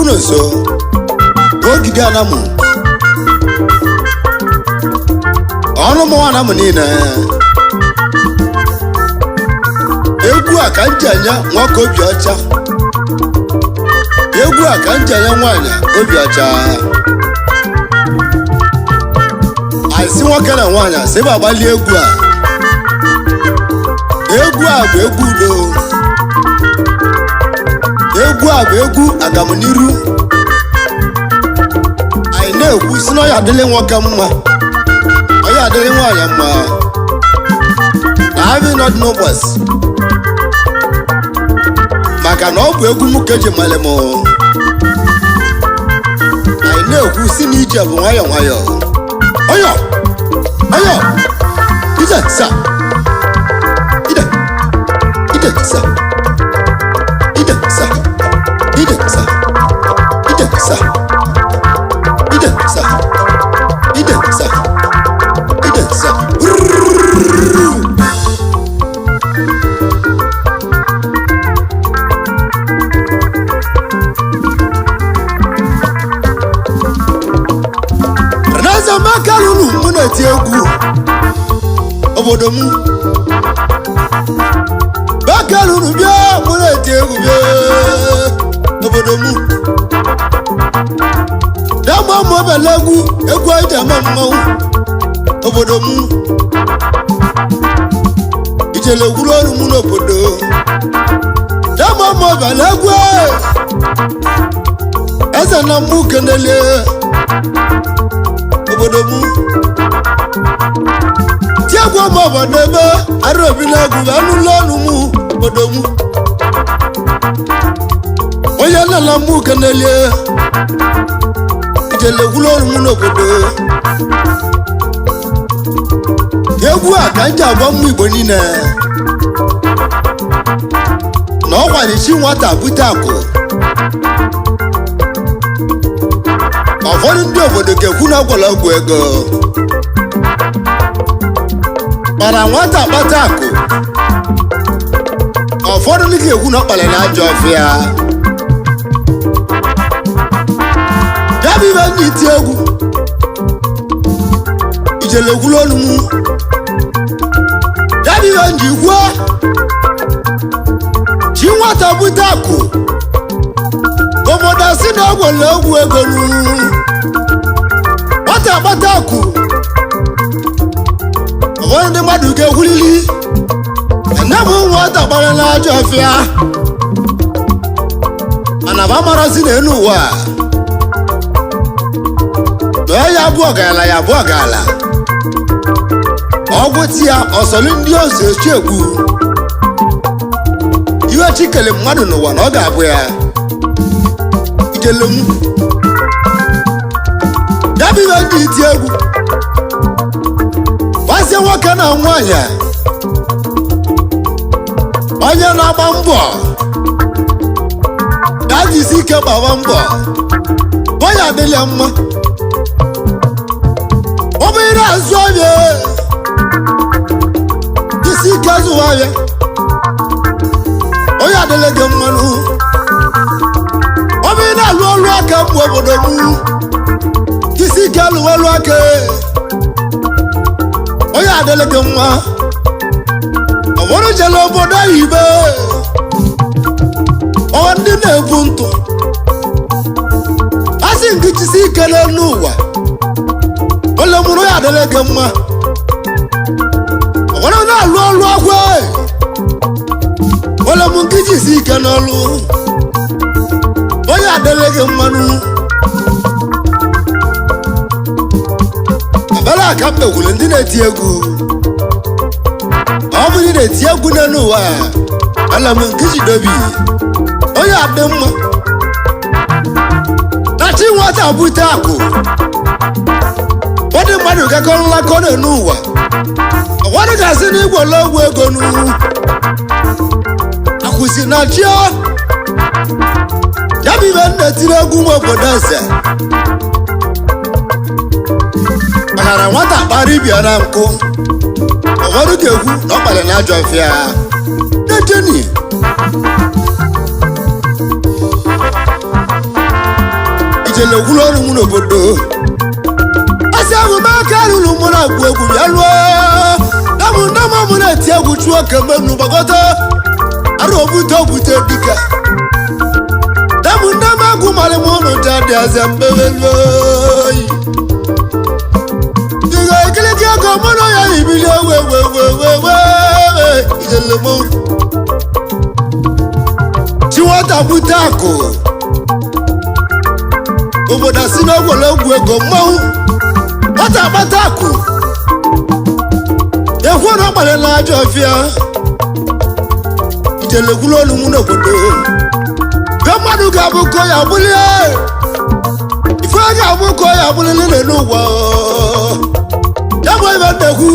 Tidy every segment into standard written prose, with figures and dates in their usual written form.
Nonso Ogidi anamu onu mo anamu nina egwu akanjanya nwako obi ọcha egwu akanjanya nwanya obi ọcha aisi nwoke na nwanya se ba gbali egwu a bụ egwu udo egwu a bụ egwu agamuniru anyị na-ekwu si na ọ ya adịrị nwoke mma ọ ya adịrị nwaanyị mma na having not n'ụbọchị maka na ọ bụ egwu m keji mmalị m anyị na-ekwu si na ije bụ nwayọ nwayọ ọyọ ọyọ ije sa ide sa egwu obodo m bakaluru bịa mụ na-eti egwu bịa obodo m dama m obele egwu anyị ji ama mmanwụ obodo m ijele gwuru ọrụ m n'obodo dama m obele egwu eze na mụ kenele obodo m tiagwa m obodo ebe arụbila egwu anụlọ ọnụ m obodo m onye nala mụ kenele ijele gwuru ọrụ m n'obodo egwu a ka nje agwa mmụ Igbo niile na ọ kwalichi nwata bute akụ ụfọdụ ndị obodo ga-ekwu na ọgwọrọ ọgwụ ego mana nwata kpata akụ ụfọdụ ndị ga-ekwu na ọ kpalị na ajọ ọfịa ya bụ ibe ndị iti egwu ijele gwuru ọnụ m ya bụ ibe ndị gwuo nwata bute akụ obodo si na ogwele ogwu ego nwata kpata akụ onye ndị mmadụ ga-egwulili nne bụ nwata gbara n'ajọ ọfịa mana ba marazi n'elu ụwa na ya bụ ọgala ya bụ ọgala ọgwụ tia ọsọlụ ndị ozi echi egwu iwe chikele mmadụ n'ụwa na ọ ga-abụ ya ijele m ya bụ ihe ndị iti egwu gbazie nwoke na nwaanyị onye na-agba mbọ ya jisi ike gbaba mbọ onye adịla mma ọ bụ ire azụ ọbịa isi ike azụwa ọbịa onye adịla gị mmanụ ọ bụ ire alụ ọlụ aka mbụ obodo m isi ike alụwa ọlụ aka onye adịla gị mma ọ bụrụ jele obodo oyibo ọ ndị na-ebu ntụ asị nke jisi ike n'elu ụwa ole mụrụ ya adịla gị mma ọ bụrụ na-alụ ọlụ agwa ole m nke jisi ike n'ọlụ onye adịla gị mmanụ abala aka mbekwuru ndị na-eti egwu ọ bụ ndị na-eti egwu n'elu ụwa ala m nke jidobi onye adị mma na chi nwata bute akụ ọ dị mmadụ gakọrọla ka ọ na-enu ụwa ọgwadị ga-asị na igwe ọlọgwụ ego n'ugwu akwụsị na chi ya bụ ibe na-etiri egwu nwa obodo eze maka na nwata kpara ibia na nkụ ụfọdụ ga-ekwu na ọ kpara na ajọ ọfịa na-ejeni ijele gwuru ọrụ m n'obodo asị ahụ m aka rụrụ mụ na agwụ egwu bịa lụọ namụ nama mụ na-eti egwu chụọ kemenu gbagọta arụ obute dike namụ nama agwụ malị m ụlọ ji adị aze mbeweloyi ihe ekirikị ego mụ na ya ibili ewewewewewe ijele m chi nwata bute akụ obodo si n'ogwologwu ego mmanwụ nwata kpata akụ ekwu na ọgbara n'ajọ ọfịa ijele gwuru olu m n'obodo be mmadụ ga-abụ ko ya bulie ife ga-abụ ko ya bulile n'ụwa ya bụ ibe na-ekwu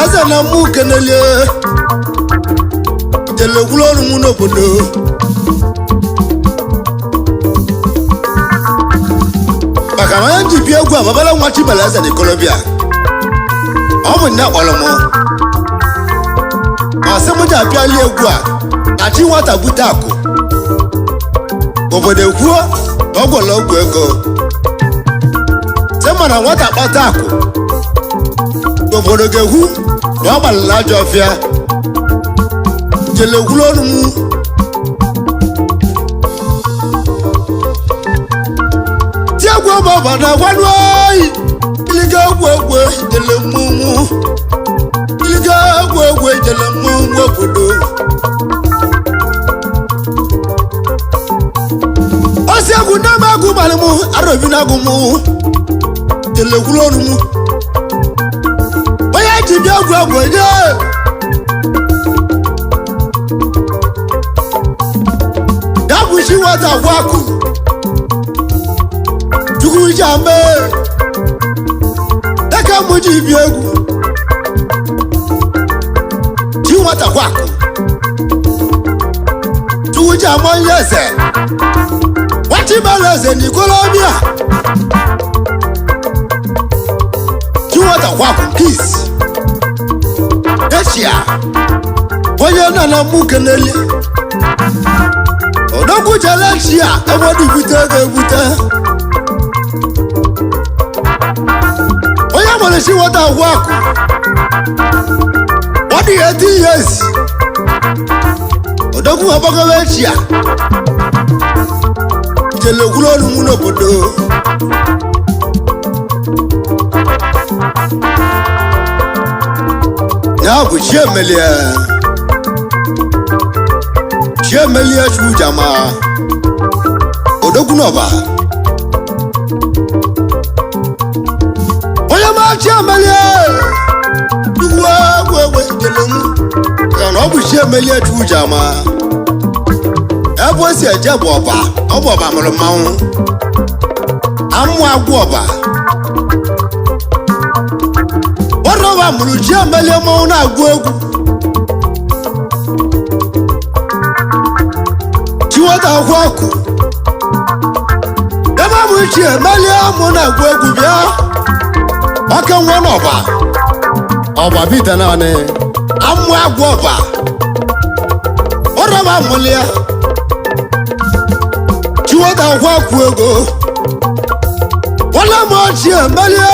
eze na mmụ kenelie ijele gwuru olu m n'obodo maka na onye ndị bi egwu ababala nwa chibala eze n'ikolobịa ọ bụ nne kpọrọ m ọsị m ji apịali egwu a na chi nwata bute akụ obodo ekwuo na ọgwọlọgwụ ego sị mana nwata kpata akụ obodo ga-ekwu na ọ gbalịla ajọ ọfịa jele gwuru ọnụ m tiegwu ọbaba na gwanụ oyi iliga egwu ijele mmụnwụ iliga egwu ijele mmụnwụ obodo osi egwu nne m agụ gbalị m arọbi na agụ m jele gwuru ọnụ m onye ji bịa egwu onye ya bụ isi nwata gwa akụ chukwu ji ame dịka mụ ji bi egwu chi nwata gwa akụ chukwu ji ama onye eze nwachibala eze n'ikolobịa chi nwata gwa akụ nke isi echia onye nna na mụ keneli odogwu jele chi a enwedị bute ego ebute onye nwere chi nwata agwụ akụ ọ dị 18 years dogu abogo wechia ijele ogulonu mu n'obodo ya bụ chiemelie chujama odogwu n'ọba onye ma chiemelie ugwu ijele mu ya na ọ bụ chiemelie chujama ebe o si eje bụ ọba ọ bụ ọba mụrụ mmanwụ amụ agwụ ọba ọba mụrụ chiemelie mmanwụ na-agụ egwu chiwata akwụ ọkụ ebe bụ chiemelie mụ na-agụ egwu bịa ọka nwa n'ọba ọba bita naanị amụ agwụ ọba ọba mụrụ ya chiwata akwụ ọkụ ego wala m chiemelie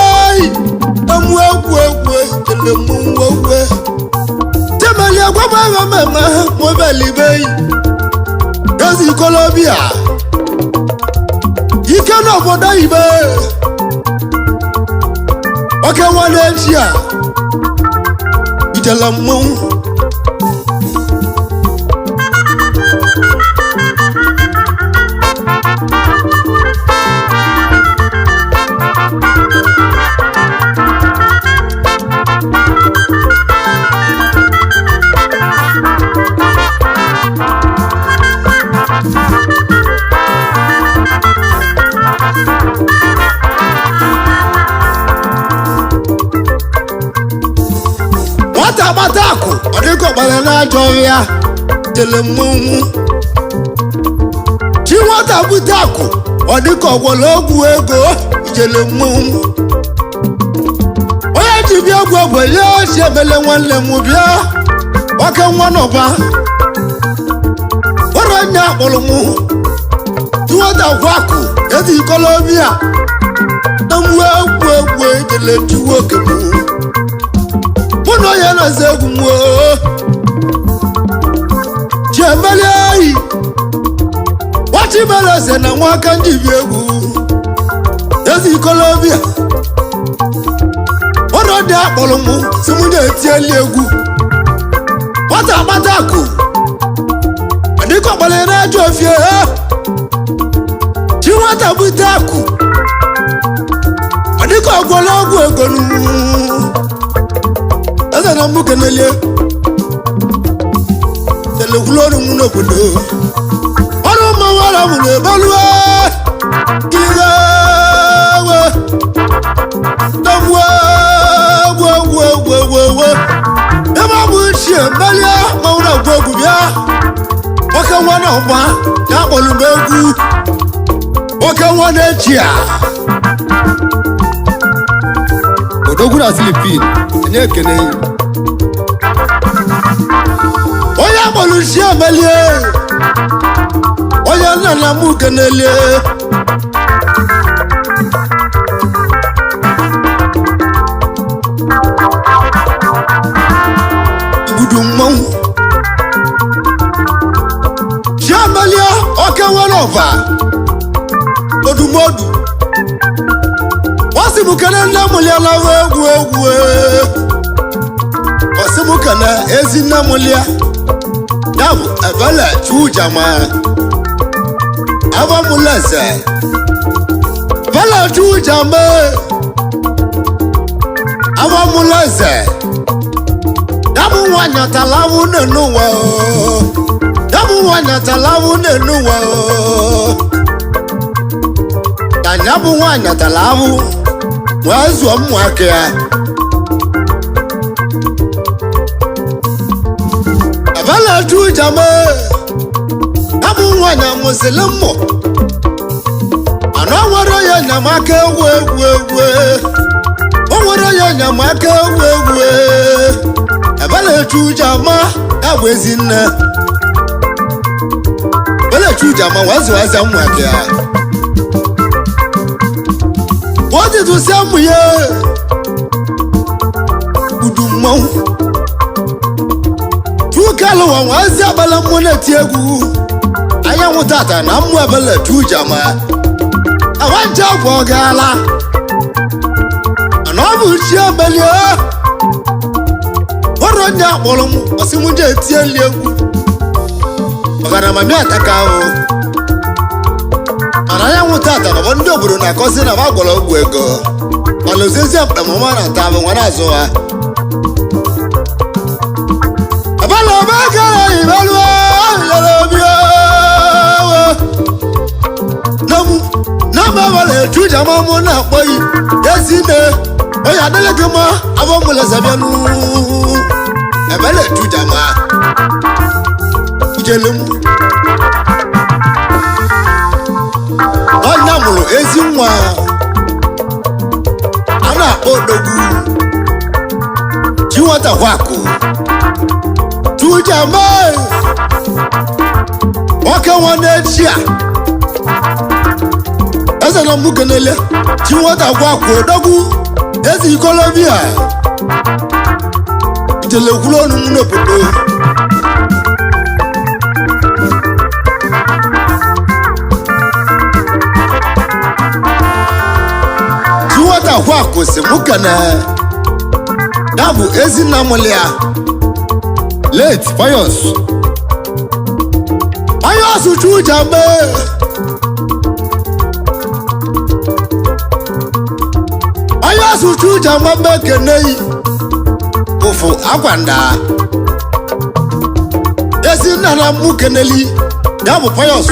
amu egwu ijele mu nwowe temeli agwama agha mema mobelibe ezi kolobia ike n'obodo ibe oke nwane echi a ijele mmanwụ Kpata akụ ọ dịka ọgbara na-ajọ ya jele mmọnwụ chi nwata bute akụ ọ dịka ọgbara ogwu ego jele mmọnwụ onye ji bịa egwu ọgwụ ya si emele nwanne m bịa nwoke nwa n'ọba ọrụ nya akpọrọ m chi nwata gwu akụ ezi ikolobia na mwe egwu ejele chiwo oke m no ya na zegwu mo chiemelie wachi melose na nwaka ndị bi egwu ezi kolobia ọrụ dị akpọrọ m si m na-etieli egwu nwata Kpata akụ dịka ọgbara na-ajọ ofie chi nwata bute akụ dịka ọgwọrọ ọgwụ egonu na mbu kenelie telekulonu mu n'obodo ọrụ mmawara mụ na-ebalue kirigawe namwe gwe ebe ọ bụ chie melie mmanwụ na-agwụ egwu bịa nwoke nwa na ọgba ya akpọlụ m egwu nwoke nwa na-echi a odogwu na Filipin enye ekene onye akpọrọ chiemelie onye nna na mụ kenelie igbudu mmanwụ chiemelie oke nwere ọba odumodu wasimu kene nne mụlia lawa egwu wasimu kene ezi nne mụlia ya bụ ebele chujama abamuleze ebele chujama abamuleze ya bụ nwanyị talawu n'enuwa ya bụ nwanyị talawu n'enuwa ya bụ nwanyị talawu wee zụọ mmụaka ya ebele chujama abụ nwanyị musilimu anọ nwere ya enyemaka egwu o nwere ya enyemaka egwu ebele chujama ya bụ ezinne ebele chujama wee zụọ mmụaka ya ọdịdụsi amụ ya udu mmanwụ tuke kalo wa wazi abala mwana tiegu anya Nwata na mwa abala tujama awanja kwa gala anabu chiabali oronya bolom osimunje tieli egwu magana mami ataka o anya Nwata na bondo obodo na kosi na bagwala ogwu ego malozezi apta mama na tabe nwana azoa abala bagala ibalwa yalobia nama wale tuja mamu na boy yesine oya delegema abomule zabianu ebele tuja ma ijelemu onya mulu ezi nwa ana odogu Nwata kwako tuja ma oke wane chia eze na mukenele Nwata kwako odogu ezi Colombia itele kulo nu mu n'obodo Nwata kwako si mukene dabu ezi na mulia late Pius tuja me tuja mama kenei ofu akwanda ezi na mukeneli dabu Pius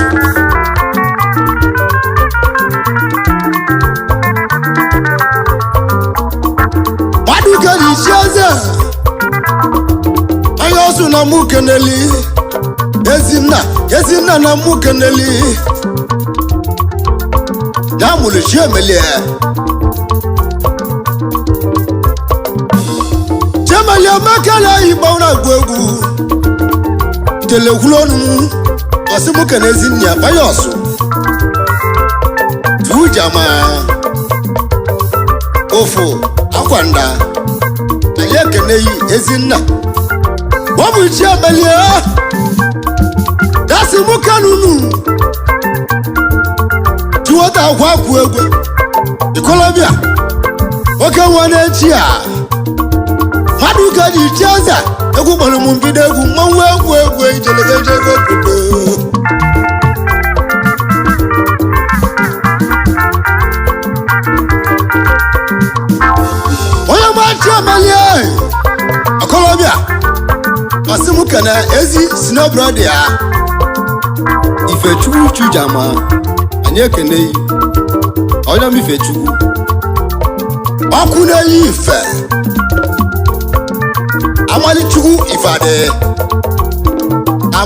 Chaza Pius na mukeneli ezina na mukeneli damule chemele makala ibona gwegu telekulonu asimukenezi nya Pius tujama ofu akwanda ayekenei ezina wabu chemele dasi mukanunu Nwata kwako egwe Colombia oke wane chia maduka di chaza egwu bolu mumbido egwu manwe egwu ijelege kudo oya macha malie Colombia asimu kana ezi sino brother ife chuchu jama anye kenei oya mi fe chuchu akuna ife amali chuchu ifade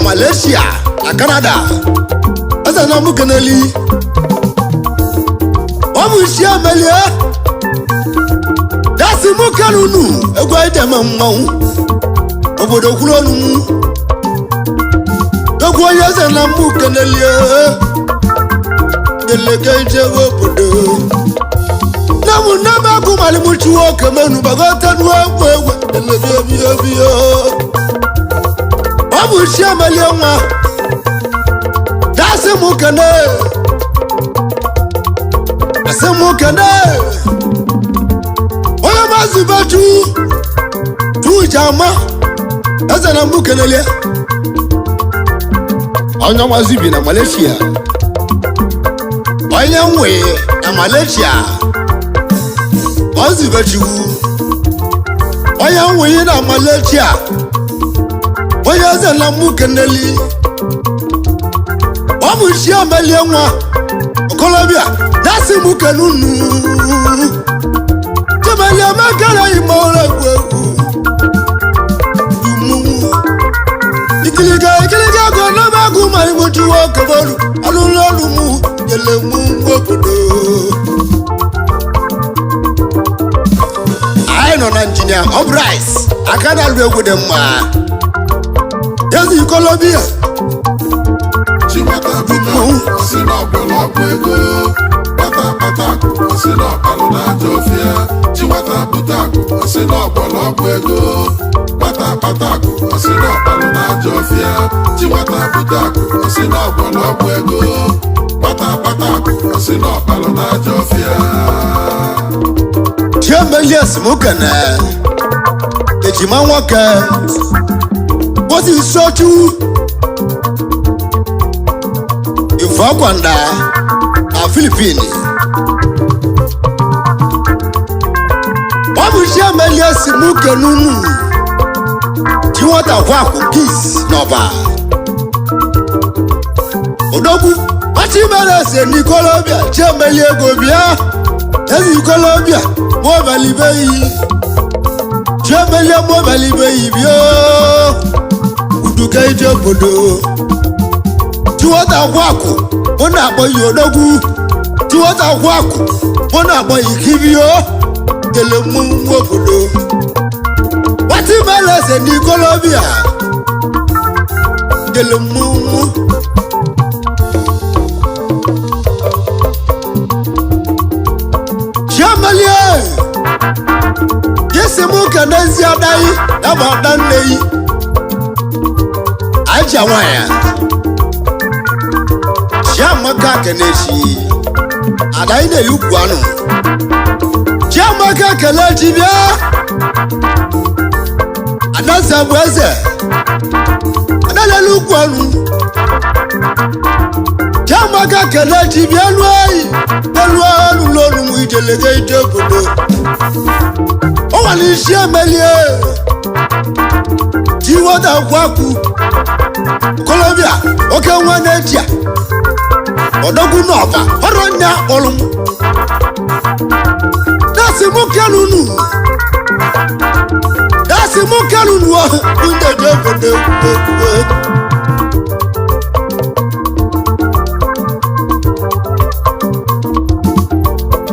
Malaysia na Canada asa na mu keneli omu shia melia dasi mu kanunu egwa idema mmawu obodo kulonu mu egwa yesa na mu keneli delege jego obodo namu naba ku mali mu chuo kemenu bagota nuwa egwa delege biyo omu shia melia nwa dasi mu keneli asemokene oya mazibatu tujama azana mukenele onya wazibi na Malaysia onya nwe na Malaysia wazibatu onya nwe na Malaysia oya azana mukeneli omushia melienwa Colombia dasi mukenunu temelia makala imora gwegu ikiliga gona magu mari mutu wakabolu alulolu mu yele mu obodo no na engineer Obrice akana lwegu de ma dasi Colombia Sina bolo kwego, pata ọsị n'ọkpalụ na-ajọ ọfịa chi nwata bute akụ ọsị n'ọgbọlọ ọgwụ ego nwata kpata akụ ọsị n'ọkpalụ na-ajọ ọfịa chi nwata bute akụ ọsị n'ọgbọlọ ọgwụ ego nwata kpata akụ ọsị n'ọkpalụ na-ajọ ọfịa Chiemelias mukene ejima nwoke bosi sochu Ifokwanda na Philippines. Babu Chiemelias mukenunu tí wọ́n ta fún àkókìs nọ̀bà. Odogwu Chiemelias ní Colombia Chiemelias gobia ezi Colombia mobali beyi Chiemelias mobali beyi bio uduka ije obodo tí wọ́n ta fún àkó wọ́n náà pọ̀ yìí Odogwu tí wọ́n ta fún àkó wọ́n náà pọ̀ yìí kíbíó tẹ̀lé mú obodo. Chiemelias ní Colombia tẹ̀lé mú. Chiemelias yesi mu kanezi adai daba danei aja waya Chiamaka keneshi adai ne yukwanu Chiamaka keleji bia adansa bweze adale lukwanu Chiamaka keleji bia luai elu lolu mu ijelege ijobodo o wa ni Chiemelias tí wọ́n ta kwaku Colombia oke nwa n'etia Odogwu n'ọba ọrụ ndị akpọrọ m dasi mụ kelunu ọ ndị dị obodo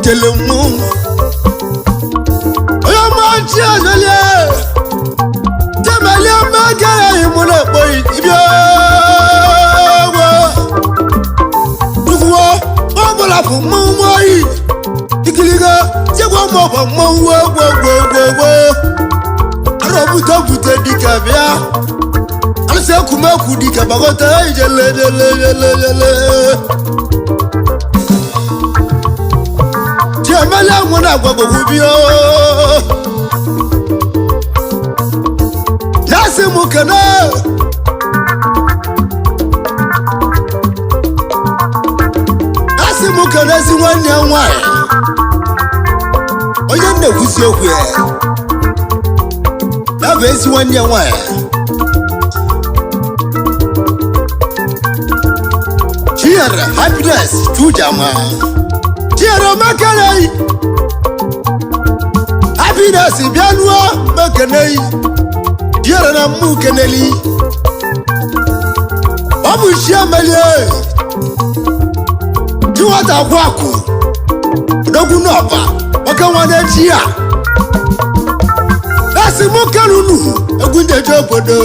tele mụ onye ọma Chiemelias Chiemelias megara ịmụ na-ekpo ibia ọbụla bụ mmanwụ oyi ikiliga chekwa maọbụ mmanwụ egwegwegwegwe arọbute dike bịa alụsị ekwumekwu dike gbagọta ijelelelelelele Chiemelias nwụ na-agwagwegwu bịa na-asị m kene asị m kenezi nwanne ya nwanyị onye na-ekwusi okwu ya bụ ezi nwanne ya nwanyị Chinyere Happiness Chujama Chinyere Mekenei Happiness bịa nuo Mekenei Chinyere na mmu keneli ọ bụ Chiemelias tí wọ́n ta kú àkù Odogwu n'ọba oke nwa n'echi ya esi mụ kelunu egwu njeje obodo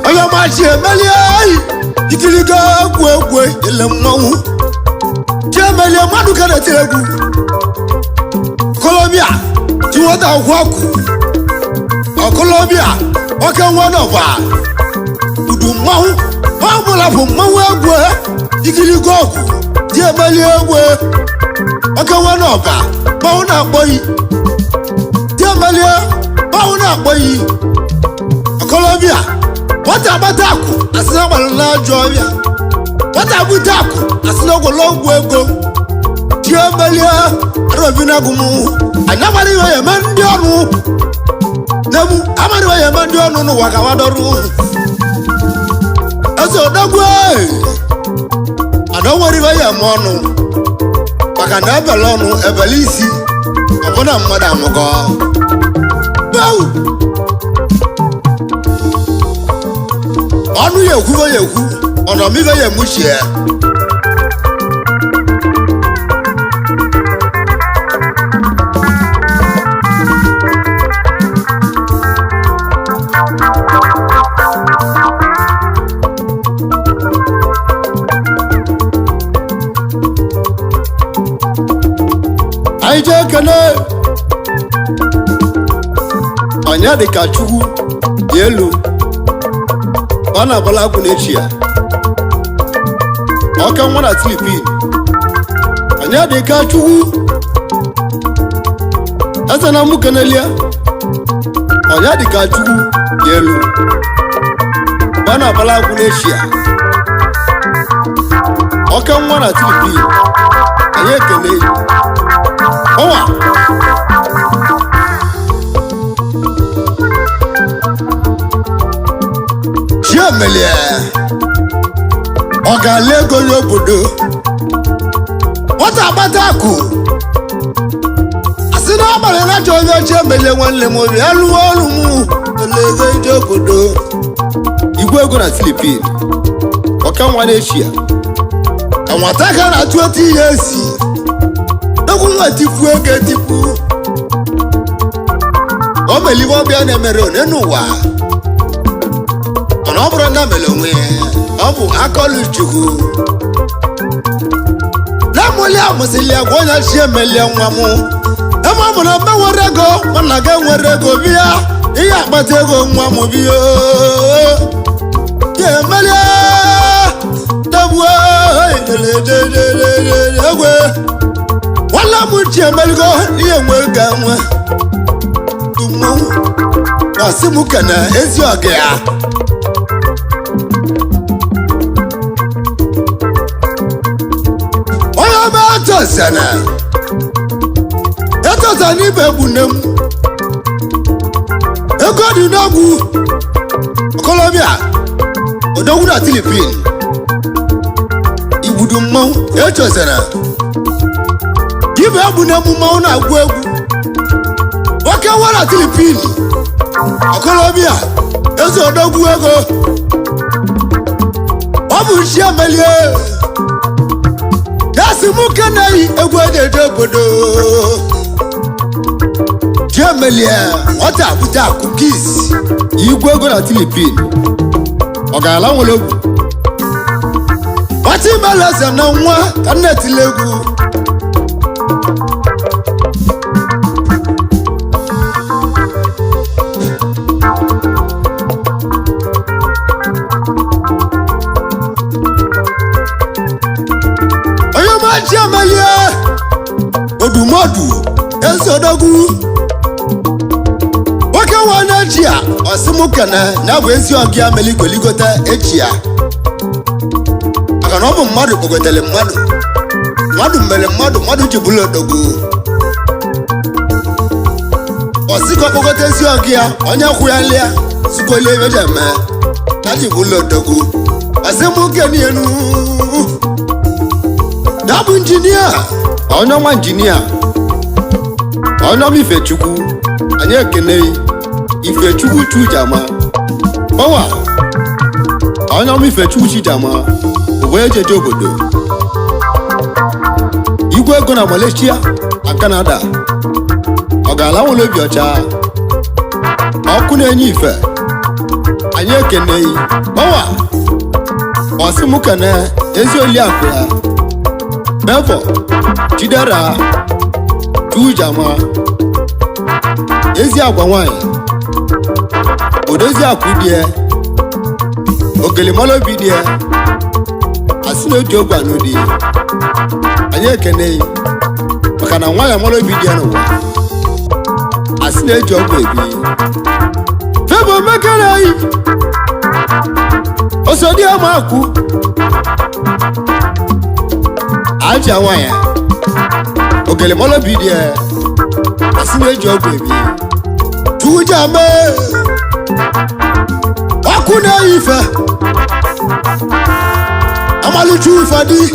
onye ọma Chiemelias ikirigo egwu ele mmanwụ Chiemelias mmadụ ka na-eti egwu Colombia tí wọ́n ta kú àkù Colombia oke nwa n'ọba udu mmanwụ ọbụla bụ mmanwụ egwu ikirigo ọgwụ Chiemelias egwu oke nwa n'ọba mmanwụ na-akpọghị Chiemelias mmanwụ na-akpọghị Colombia nwata agbata akụ asị na gbalụ n'ajọ ọbịa nwata agbute akụ asị na ogologo ego Chiemelias arụbinagụmụ anyị amara ihe ya eme ndị ọrụ nemu amari wa yema ndi onu nu waka wadoru ese Odogwu adonwori wa yema onu maka na ebele onu ebele isi ọbụna mmadụ amụgo ọnụ ya ekwu ọnọmive ya emuchie anyị jee kene ọnya dịka chukwu dị elu ọ na-abala akwụ n'echi ya ọka nwa na Filipin ọnya dịka chukwu eze na mụ kenelia ọnya dịka chukwu dị elu ọ na-abala akwụ n'echi ya ọka nwa na Filipin anyị ekele ọwa chiemelie ọ ga-ala ego n'obodo nwata Kpata akụ asị na abalị na-achọ onye chiemelie nwanne m obi alụwa ọrụ m elego ije obodo igwe ego na Filipin ọka nwa na-echi ya Nwata ka na-atụ otu ihe esi egwu nwa tipu ego etipu o melibe ọbịa na-emere one n'ụwa mana ọ bụrụ na mere onwe ọ bụ akọlụ chukwu na mụli amụsịlị ya gwa onye chi emelie nwa m ebe ọ bụ na mbe nwere ego mana ga nwere ego bịa ihe akpata ego nwa m bịa ya emelie degbuo egwe nwanne m chi emeligo ihe nwe ga nwe ọsị m kene ezi ọga ya onye ọma etosana ibe egbune m ego dị n'ogwu okolobịa odogwu na Filipin igbudu mmanwụ etosana ibe egbune m mmanwụ na-agwụ egwu nwoke nwa na Filipin okolobịa eze odogwu ego ọ bụ chi emelie yasi mụ keneghị egwu ejeje obodo chi emelie nwata Kpata akụ kis igwe ego na Filipin ọ ga-ala nwere egwu nwata imeleze na nwa ka nna etile egwu chiemelie odumodu eze odogwu nwoke nwa na-echi ya ọsịmụkene na bụ ezi ọgị ameligoligote echi ya maka na ọ bụ mmadụ kpọgotere mmadụ mere mmadụ jibụla odogwu ọsịka kpọgote ezi ọgị ya onye kwụ ya nlịa sikolie ebe na jibụla odogwu ọsịmụkene enu ya bụ injinia onye ọma injinia onye ọma Ifechukwu anyị ekene Ifechukwu Chujama ọwa onye ọma Ifechukwu Chujama bụ ejeje obodo igwe ego na Malaysia na Canada ọ ga-ala nwere obi ọcha ọkụ na-enye ife anyị ekene ọwa ọsịmụkene ezi oliakụ ya Befo Chidera Chujama ezi agwa nwanyị odozi akụ die ogelimala obi die asị na oji ogwe anụ di anyị ekene maka na nwaanyị amala obi die n'ụwa asị na eji ọgwụ ebi febo mekere osodi ama akụ aja nwanyị ogelimala obi die asị na eji ọgwụ ebi Chujama ọkụ na-eyi ife amalichu ife dị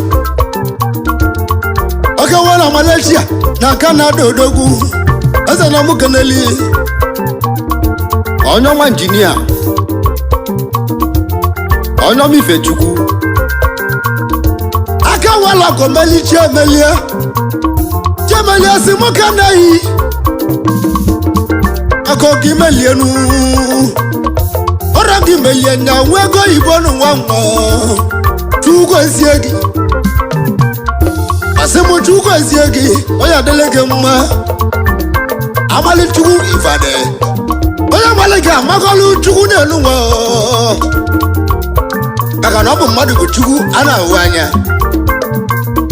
oke nwe na Malaysia na Canada odogwu eze na mụ keneli onye ọma injinia onye ọma Ifechukwu aka nwela komeli chiemelie si mụ keneghị aka oge melienu ọrịa gị melie na nwa ego oyibo n'ụwa nwa tugozie gị asịmụchukwu ezie gị onye adịla gị mma amalịchukwu ifade onye amalị gị amakọlụ chukwu n'elu nwa maka na ọ bụ mmadụ bụ chukwu a na-ahụ anya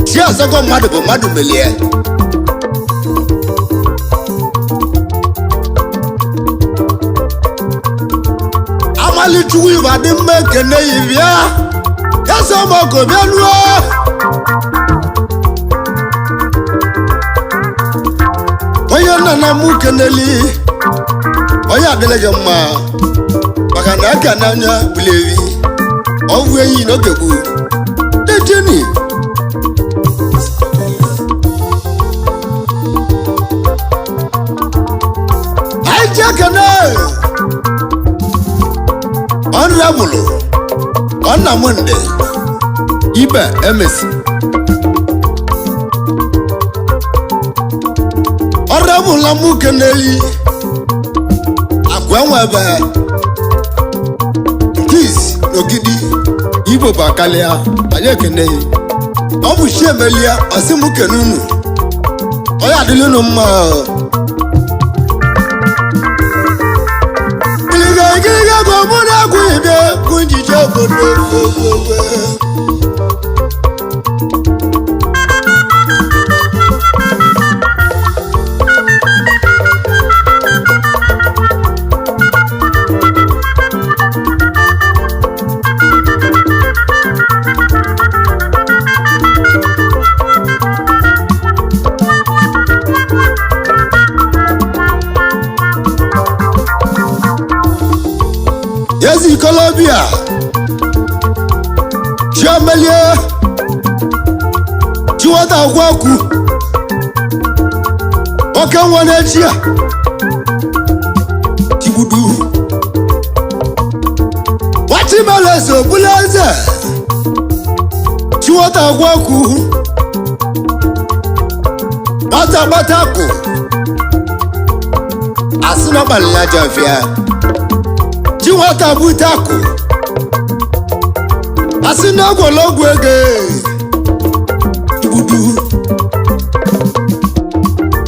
chi ọzọgọ mmadụ bụ mmadụ melie amalịchukwu ifade mma ekene yibịa ya sọ mọkọ bịa nuo onye nna na mụ keneli onye adịla gị mma maka na aka n'anya bulewi ọgwụ enyi n'oge gboo dejeni anyị ji aka na ọnrabụlụ ọnna monde ibe emesi ọrabụla mụ keneli akwa enwebe Peace n'Ogidi Igbo bụ akalịa anyị ekeneghị ọ bụ chi emelia ọsị mụ kene unu onye adịla unu mma gịrịga bụ mụ na-agwụ ibe bụ njije obodo ogwogwe Yezi Colombia Chiamelie Chiwata Kwaku Oke nwane chia Tibudu Wachimeleze Buleze Chiwata Kwaku Kpata ko Asina balila jafia Nwata butako asina ogologo ege budu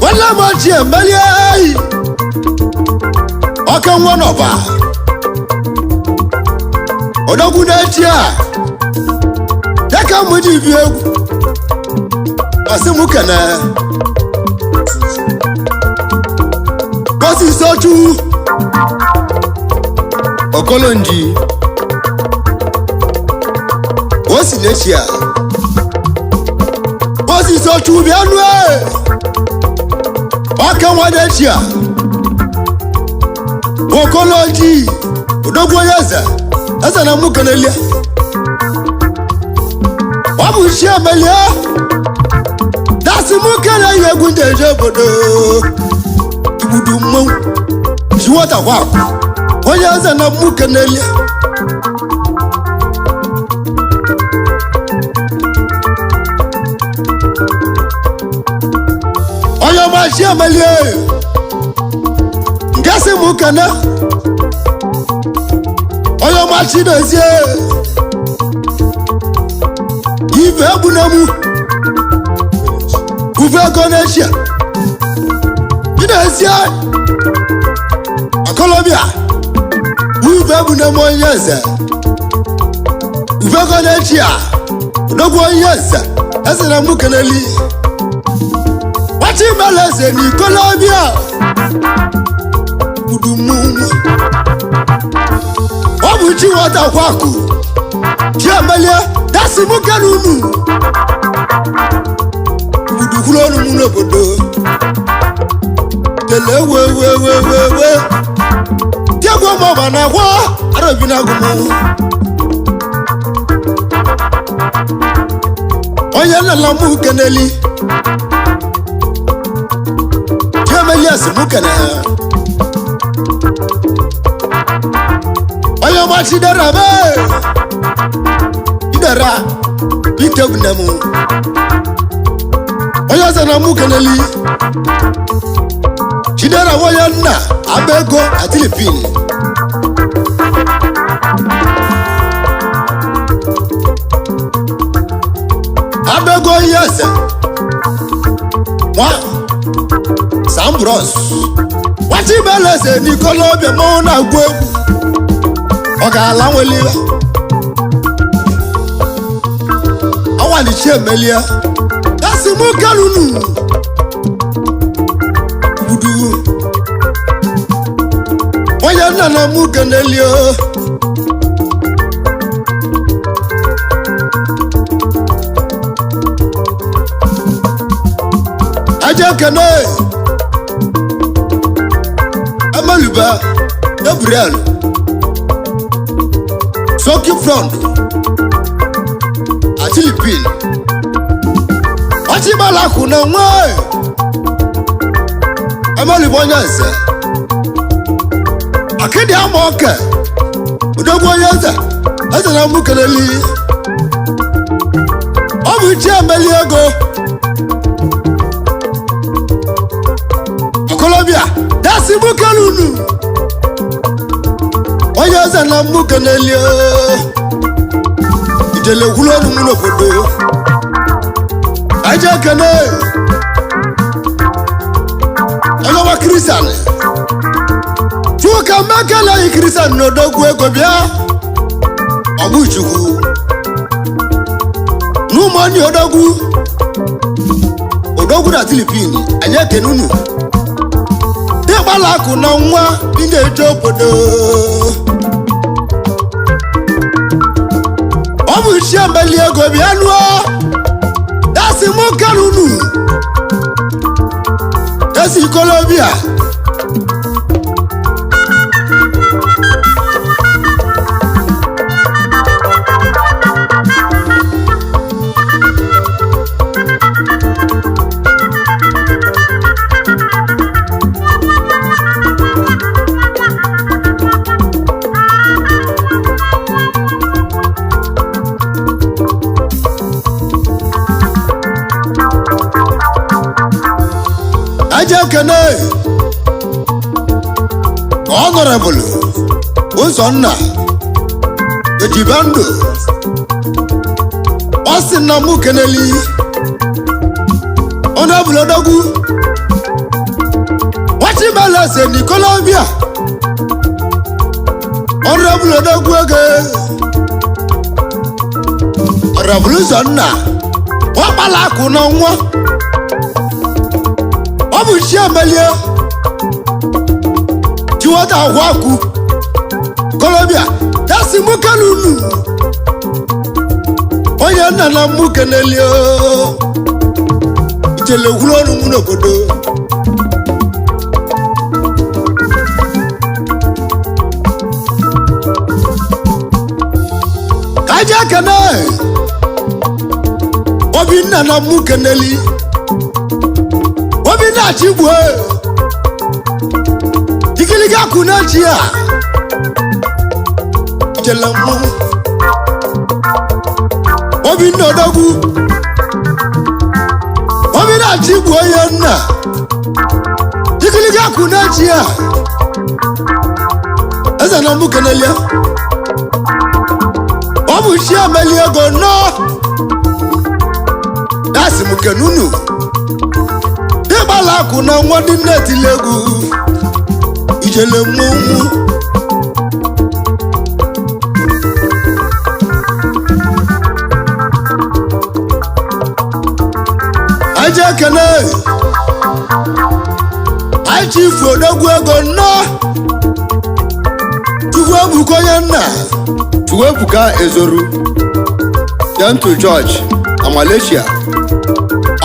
wala ma ji emeli ai oke nwonoba odogu na tia deka mu di bi egwu asimu kana bosi soju Okolonji Osi nechia Osi so chubi anwe Oke nwa nechia Okolonji Odogwo yeze Eze na muke nelia Wabu shia melia Dasi muke na yegu ndeje bodo Ibudu mou Chiwata waku onye eze na mụ keneli onye machi emelie nke si mụ kene onye machi dozie ibe egbu na mụ uve ego n'echia ị na-ezie Colombia Uve bụ na onye eze Uve go na-echi a Odogwu onye eze eze na mụ keneli Wachi mele eze ni Colombia Udu mụmụ Ọ bụ chi nwata kwaku Chi emelie dasi mụ kenunu Udu kwuru ọnụ mụ n'obodo Tele we Tiagwa mọba na kwa Arabi na gumu Onye nala mụ keneli Tiameli asi mụ kene Onye machi dara be Idara Itebu na mụ Onye zana mụ keneli Chidera waya nna abego atilipini abego yese Sambros wachi beleze n'ikolobịa mmanwụ na-agwụ egwu ọ ga-ala nweliwe ọwalichi emelie dasị mụ kalunu budu onye nna na mụ kenelio aja kene Amaluba Gabriel Soki front Atilipin Ochibala kuna mwe Amaluba nyanse Akidi amoke Udogwa nyanse Asa na mukeleli Obuchi ameliego Colombia dasi mukalunu Oya zana mukanelio Ijele hulonu muno podo Aja kane Oya wa Christian Chuka makala yi Christian no dogu ego bia Obu chuku Numani odogu Odogu na Filipini Anya kenunu Ịgbalaku na nwa dị na-eje obodo ọ bụ isi emeli ego bịa lụọ dasị mụ karunu esi Colombia Kene Honorable Uzonna Ejibando Osina Mukeneli Honorable Odogu Wachibala ni Colombia Honorable Odogu Honorable Uzonna Wabala kuna nwa Obuchi amelie Nwata waku Colombia dasi mukalunu Onye nna na mukenelio Ijele hulonu muno bodo Kaja kene Obi nna na mukeneli Obi na chibwe Ikiliga kuna chia Jelamu Obi no dogu Obi na chibwe yana Ikiliga kuna chia Eza na mukenelia Obu shia melia gono Dasi mukenunu Ibala kuna mwadi neti legu Ijele mumu Aja kene Achifu odogwu ego no Chuwebuko yana Chuwebuka ezoru Yantu George a Malaysia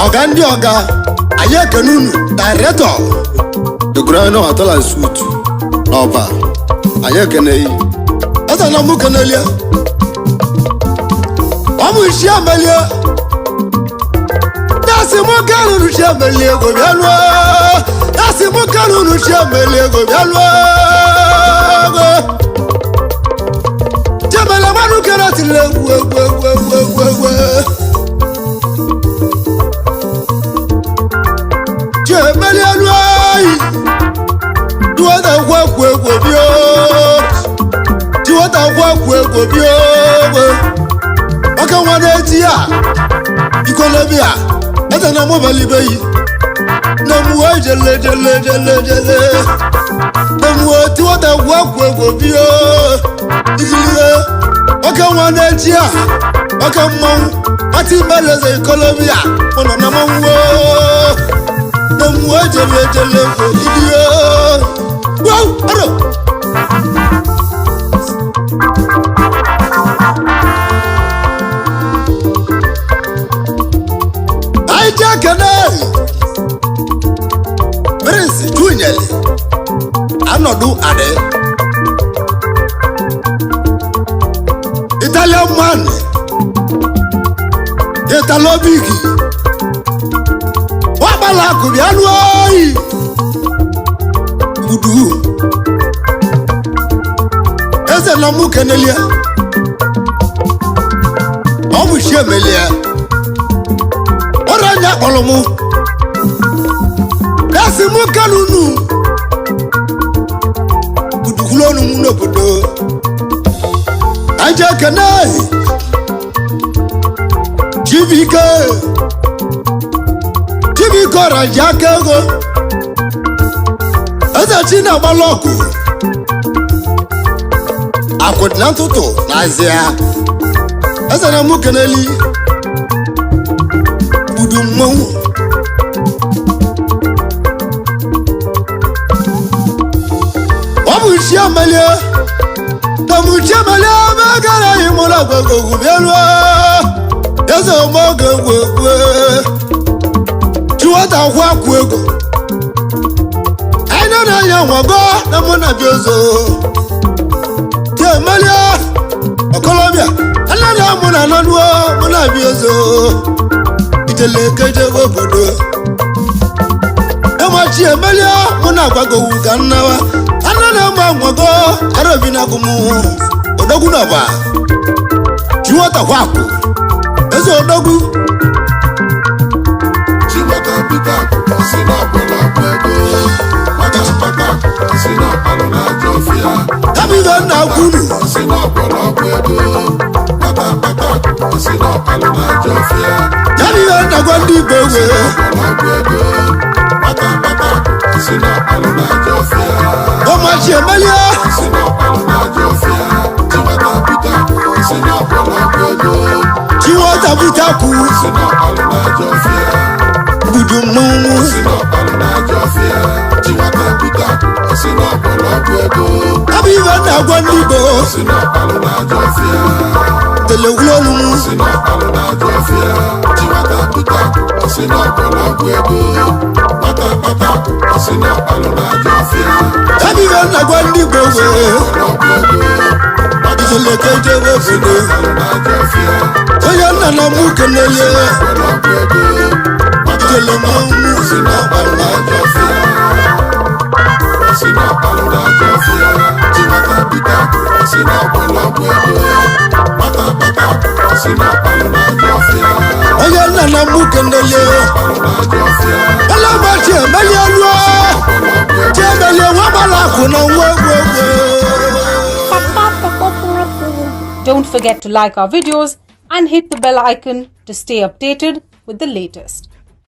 Oga ndi oga Aye kenunu director The Grand Hotel and Suite Nova Aye kenei Asa na mu kenelia Omu ishi amelia Dasi mu kanunu shi amelia go bialwa Dasi mu kanunu shi amelia go bialwa Jamala manu keratile we Jemeli alwai Tuwata wakwe bio Tuwata wakwe bio Waka wane tia Colombia Ata na mobali beyi Na jele Namu ti wata wakwe gobio Igiliwe Waka wanejia Waka mmanwu Wati mbeleze Colombia Mwana na mmanwu Namu jele Igiliwe Wow, aro Ajakane Prince Junior Anodu Ade Italian man Italo Bigi Wabala Kubianwai Udu Eze na mukenelia Omu shemelia Oranya olomu Dasi mukanunu Udukulonu munobodo Ajakanai Jibika Rajakego Eza China Baloku Akodnantuto Nazia Eza na mukeneli Udumou Wamushia Malia Tamushia Malia Magara Imola Gogo Bielwa Yaza Moga Gogo Chuata Wakwego Aina ya Wago Namona Biozo Tia Malia Colombia Alana Mona Nanwa Mona Biozo Iteleke Gogo Namachi Emilia Mona Wago Uganawa Anana Mwago Arabina Gumu Odogunaba Chuata Waku Ezo Odogu Chiwata Pitaku Asina Bola Pego Pata Asina Palona Jofia Tabiga Nakunu Asina Bola Pego Pata Asina Palona Jofia Tabiga Nakwandi Bewe Bola Pego Pata Asina Palona Jofia Omachi Emilia Asina Palona Jofia Chiwata Pitaku Asina Bola Pego Chiwata Pitaku Asina Palona Jofia Budumu Asina Palona Jofia Chiwata Pitaku Asina Bola Pego Tabiga Nakwandi Bewe Asina Palona Jofia Telewulonu Asina Palona Jofia Chiwata Pitaku Asina Bola Pego Pata Asina Palona Jofia Tabiga Nakwandi Bewe Bola Pego Ijeleke Gogo Palona Jofia Oyana na mukenele Bola Pego Ijelemu Asina Palona Jofia Asina Palona Jofia Chiwata Pitaku Asina Bola Pego Pata Asina Palona Jofia Oyana na mukenele Palona Jofia Alamachi Emilia Lua Chemele Wabala Kuna Wegwe Don't forget to like our videos and hit the bell icon to stay updated with the latest.